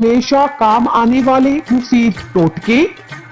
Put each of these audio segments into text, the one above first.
हमेशा काम आने वाले मुफीद टोटके।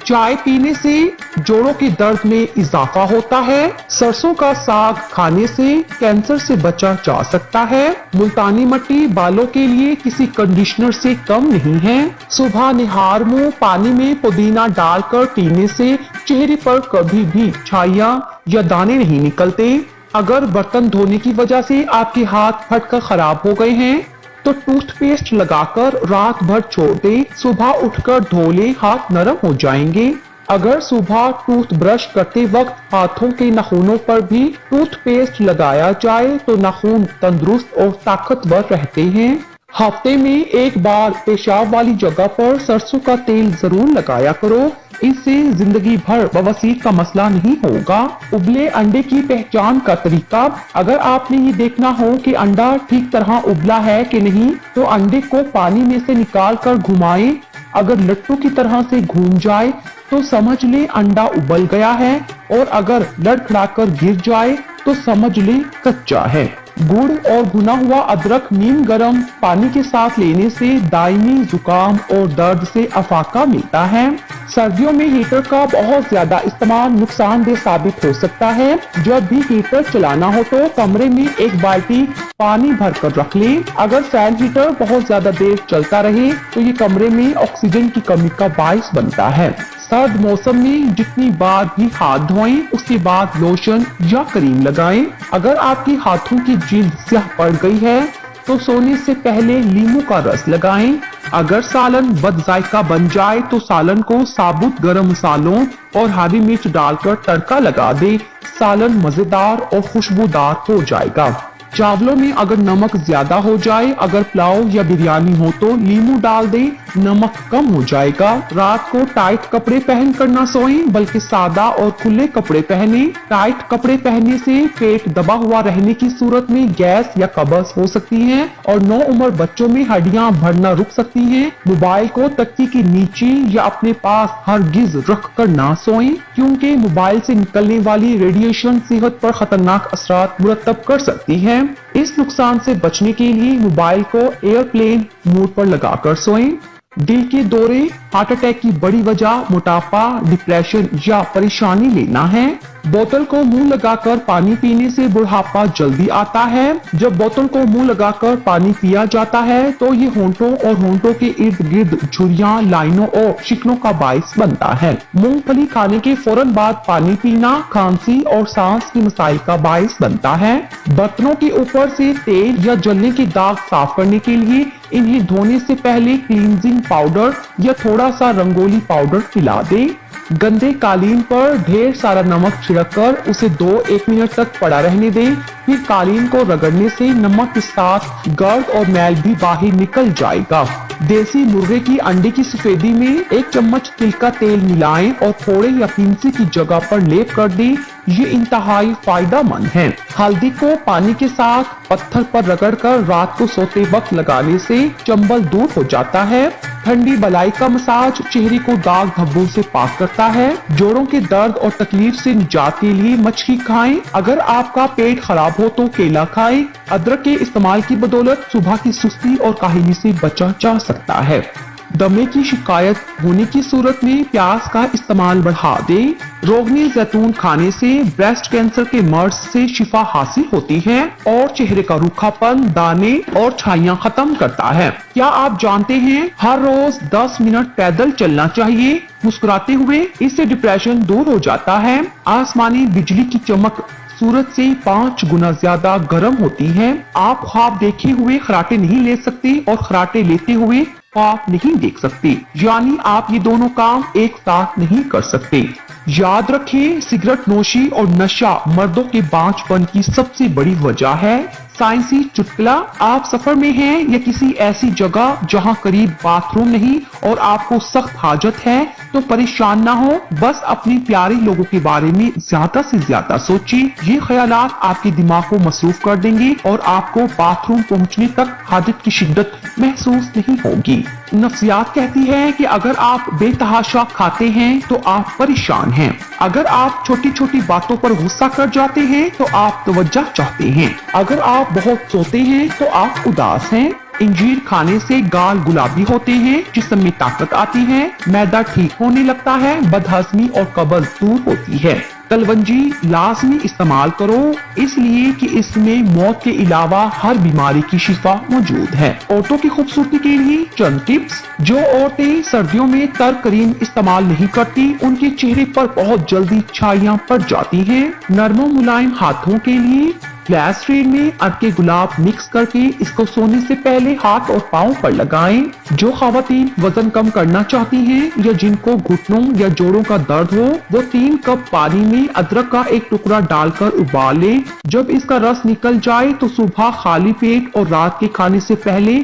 चाय पीने से जोड़ों के दर्द में इजाफा होता है। सरसों का साग खाने से कैंसर से बचा जा सकता है। मुल्तानी मिट्टी बालों के लिए किसी कंडीशनर से कम नहीं है। सुबह निहार मुंह पानी में पुदीना डालकर पीने से चेहरे पर कभी भी छाइयां या दाने नहीं निकलते। अगर बर्तन धोने की वजह से आपके हाथ फटकर खराब हो गए हैं तो टूथपेस्ट लगाकर रात भर छोड़ दे, सुबह उठकर धो ले, हाथ नरम हो जाएंगे। अगर सुबह टूथ ब्रश करते वक्त हाथों के नाखूनों पर भी टूथपेस्ट लगाया जाए तो नाखून तंदुरुस्त और ताकतवर रहते हैं। हफ्ते में एक बार पेशाब वाली जगह पर सरसों का तेल जरूर लगाया करो, इससे जिंदगी भर बवासीर का मसला नहीं होगा। उबले अंडे की पहचान का तरीका। अगर आपने ये देखना हो कि अंडा ठीक तरह उबला है कि नहीं तो अंडे को पानी में से निकाल कर घुमाएं। अगर लट्टू की तरह से घूम जाए तो समझ ले अंडा उबल गया है, और अगर लड़खड़ाकर गिर जाए तो समझ ले कच्चा है। गुड़ और भुना हुआ अदरक नीम गर्म पानी के साथ लेने से दायमी जुकाम और दर्द से अफाका मिलता है। सर्दियों में हीटर का बहुत ज्यादा इस्तेमाल नुकसानदेह साबित हो सकता है। जब भी हीटर चलाना हो तो कमरे में एक बाल्टी पानी भरकर रख ले। अगर फैन हीटर बहुत ज्यादा देर चलता रहे तो ये कमरे में ऑक्सीजन की कमी का बायस बनता है। सर्द मौसम में जितनी बार भी हाथ धोएं उसके बाद लोशन या क्रीम लगाएं। अगर आपके हाथों की जिल्द स्याह पड़ गई है तो सोने से पहले नींबू का रस लगाएं। अगर सालन बदजायका बन जाए तो सालन को साबुत गरम मसालों और हरी मिर्च डालकर तड़का लगा दे। सालन मजेदार और खुशबूदार हो जाएगा। चावलों में अगर नमक ज्यादा हो जाए, अगर पुलाव या बिरयानी हो तो नींबू डाल दे, नमक कम हो जाएगा। रात को टाइट कपड़े पहन कर ना सोएं बल्कि सादा और खुले कपड़े पहने। टाइट कपड़े पहनने से पेट दबा हुआ रहने की सूरत में गैस या कब्ज हो सकती है और नौ उम्र बच्चों में हड्डियां भरना रुक सकती हैं। मोबाइल को तकिए के नीचे या अपने पास हरगिज रख कर ना सोएं, क्योंकि मोबाइल से निकलने वाली रेडिएशन सेहत पर खतरनाक असरात मुरतब कर सकती है। इस नुकसान से बचने के लिए मोबाइल को एयरप्लेन मोड पर लगाकर सोएं। दिल के दौरे, हार्ट अटैक की बड़ी वजह मोटापा, डिप्रेशन या परेशानी लेना है। बोतल को मुंह लगाकर पानी पीने से बुढ़ापा जल्दी आता है। जब बोतल को मुंह लगाकर पानी पिया जाता है तो ये होंठों और होंठों के इर्द गिर्द झुर्रियां, लाइनों और शिकनों का बायस बनता है। मूंगफली खाने के फौरन बाद पानी पीना खांसी और सांस की मसाइल का बायस बनता है। बर्तनों के ऊपर से तेल या जलने के दाग साफ करने के लिए इन्हें धोने से पहले क्लींजिंग पाउडर या थोड़ा सा रंगोली पाउडर मिला दे। गंदे कालीन पर ढेर सारा नमक छिड़ककर उसे 2-1 मिनट तक पड़ा रहने दें। फिर कालीन को रगड़ने से नमक के साथ गर्द और मैल भी बाहर निकल जाएगा। देसी मुर्गे की अंडे की सफेदी में 1 चम्मच तिल का तेल मिलाएं और फोड़े या पिंसी की जगह पर लेप कर दें। ये इंतहाई फायदेमंद है। हल्दी को पानी के साथ पत्थर पर रगड़कर रात को सोते वक्त लगाने से चंबल दूर हो जाता है। ठंडी बलाई का मसाज चेहरे को दाग धब्बों से पाक करता है। जोड़ों के दर्द और तकलीफ से निजात के लिए मछली खाएं। अगर आपका पेट खराब हो तो केला खाएं। अदरक के इस्तेमाल की बदौलत सुबह की सुस्ती और काहिली से बचा जा सकता है। दमे की शिकायत होने की सूरत में प्याज का इस्तेमाल बढ़ा दें। रोगनी जैतून खाने से ब्रेस्ट कैंसर के मर्ज से शिफा हासिल होती है और चेहरे का रूखापन, दाने और छाइयां खत्म करता है। क्या आप जानते हैं हर रोज 10 मिनट पैदल चलना चाहिए मुस्कुराते हुए? इससे डिप्रेशन दूर हो जाता है। आसमानी बिजली की चमक सूरज से 5 गुना ज्यादा गर्म होती है। आप ख्वाब देखे हुए खराटे नहीं ले सकते और खराटे लेते हुए ख्वाब नहीं देख सकते, यानी आप ये दोनों काम एक साथ नहीं कर सकते। याद रखें, सिगरेट नोशी और नशा मर्दों के बांझपन की सबसे बड़ी वजह है। साइंसी चुटकुला, आप सफर में हैं या किसी ऐसी जगह जहां करीब बाथरूम नहीं और आपको सख्त हाजत है तो परेशान ना हो, बस अपने प्यारे लोगों के बारे में ज्यादा से ज्यादा सोचिए। ये ख्यालात आपके दिमाग को मसरूफ कर देंगे और आपको बाथरूम पहुंचने तक हाजत की शिद्दत महसूस नहीं होगी। नफ्सियात कहती है कि अगर आप बेतहाशा खाते हैं तो आप परेशान हैं। अगर आप छोटी छोटी बातों पर गुस्सा कर जाते हैं तो आप तवज्जो चाहते हैं। अगर आप बहुत सोते हैं तो आप उदास हैं। इंजीर खाने से गाल गुलाबी होते हैं, जिस्म में ताकत आती है, मैदा ठीक होने लगता है, बदहजमी और कब्ज दूर होती है। कलवंजी लाजमी इस्तेमाल करो, इसलिए कि इसमें मौत के अलावा हर बीमारी की शिफा मौजूद है। औरतों की खूबसूरती के लिए चंद टिप्स। जो औरतें सर्दियों में तर क्रीम इस्तेमाल नहीं करती, उनके चेहरे पर बहुत जल्दी छाइयां पड़ जाती हैं। नरम मुलायम हाथों के लिए ग्लिसरीन में अरके गुलाब मिक्स करके इसको सोने से पहले हाथ और पाँव पर लगाएं। जो खवातीन वजन कम करना चाहती हैं या जिनको घुटनों या जोड़ों का दर्द हो, वो 3 कप पानी में अदरक का एक टुकड़ा डालकर उबाल लें। जब इसका रस निकल जाए तो सुबह खाली पेट और रात के खाने से पहले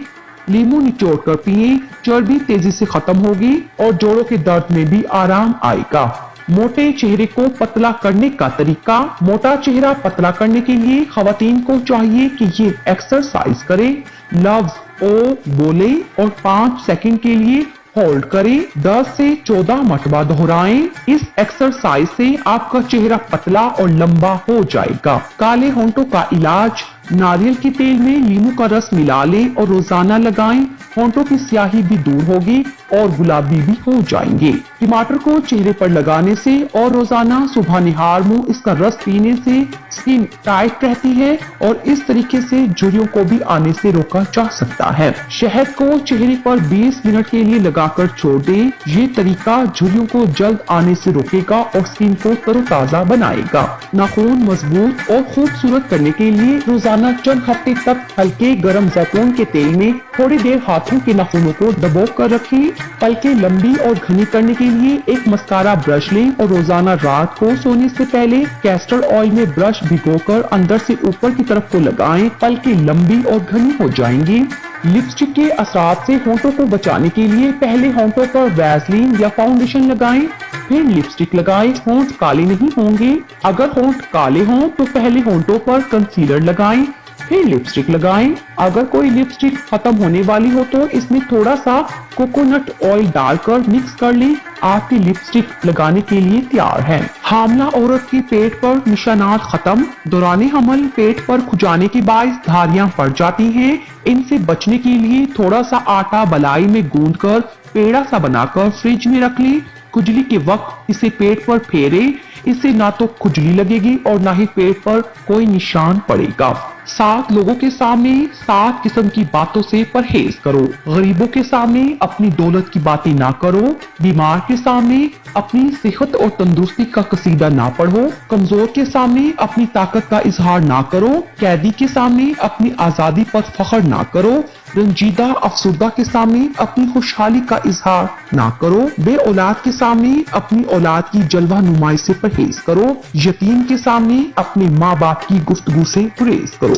नींबू निचोड़ कर पिए। चर्बी तेजी से खत्म होगी और जोड़ों के दर्द में भी आराम आएगा। मोटे चेहरे को पतला करने का तरीका। मोटा चेहरा पतला करने के लिए खवातीन को चाहिए कि ये एक्सरसाइज करें। लफ्ज ओ बोले और 5 सेकंड के लिए होल्ड करें। 10 से 14 मरतबा दोहराएं। इस एक्सरसाइज से आपका चेहरा पतला और लंबा हो जाएगा। काले होंठों का इलाज। नारियल के तेल में नींबू का रस मिला लें और रोजाना लगाएं। होंठों की स्याही भी दूर होगी और गुलाबी भी हो जाएंगे। टमाटर को चेहरे पर लगाने से और रोजाना सुबह निहार मुंह इसका रस पीने से स्किन टाइट रहती है और इस तरीके से झुर्रियों को भी आने से रोका जा सकता है। शहद को चेहरे पर 20 मिनट के लिए लगाकर छोड़ दें। ये तरीका झुर्रियों को जल्द आने से रोकेगा और स्किन को तरोताजा बनाएगा। नाखून मजबूत और खूबसूरत करने के लिए रोजाना चंद हफ्ते तक हल्के गर्म जैतून के तेल में थोड़ी देर हाथों के नाखूनों को डबो कर रखें। पलकें लंबी और घनी करने के लिए एक मस्कारा ब्रश लें और रोजाना रात को सोने से पहले कैस्टर ऑयल में ब्रश भिगोकर अंदर से ऊपर की तरफ को लगाएं। पलकें लंबी और घनी हो जाएंगी। लिपस्टिक के असरात से होंठों को बचाने के लिए पहले होंठों पर वैसलीन या फाउंडेशन लगाएं, फिर लिपस्टिक लगाएं। होंठ काले नहीं होंगे। अगर होंठ काले हों तो पहले होंठों पर कंसीलर लगाएं, फिर लिपस्टिक लगाएं। अगर कोई लिपस्टिक खत्म होने वाली हो तो इसमें थोड़ा सा कोकोनट ऑयल डालकर मिक्स कर लें। आपकी लिपस्टिक लगाने के लिए तैयार है। हामला औरत के पेट पर निशानात खत्म। दौरान हमल पेट पर खुजाने के बायस धारियां पड़ जाती हैं। इनसे बचने के लिए थोड़ा सा आटा बलाई में गूंदकर पेड़ा सा बनाकर फ्रिज में रख लें। खुजली के वक्त इसे पेट पर फेरे। इससे ना तो खुजली लगेगी और ना ही पेट पर कोई निशान पड़ेगा। 7 लोगों के सामने 7 किस्म की बातों से परहेज करो। गरीबों के सामने अपनी दौलत की बातें ना करो। बीमार के सामने अपनी सेहत और तंदुरुस्ती का कसीदा ना पढ़ो। कमजोर के सामने अपनी ताकत का इजहार ना करो। कैदी के सामने अपनी आजादी पर फख्र ना करो। रंजीदा अफसुर्दा के सामने अपनी खुशहाली का इजहार ना करो। बे औलाद के सामने अपनी औलाद की जलवा नुमाई से परहेज करो। यतीम के सामने अपने माँ बाप की गुफ्तगू से परहेज करो।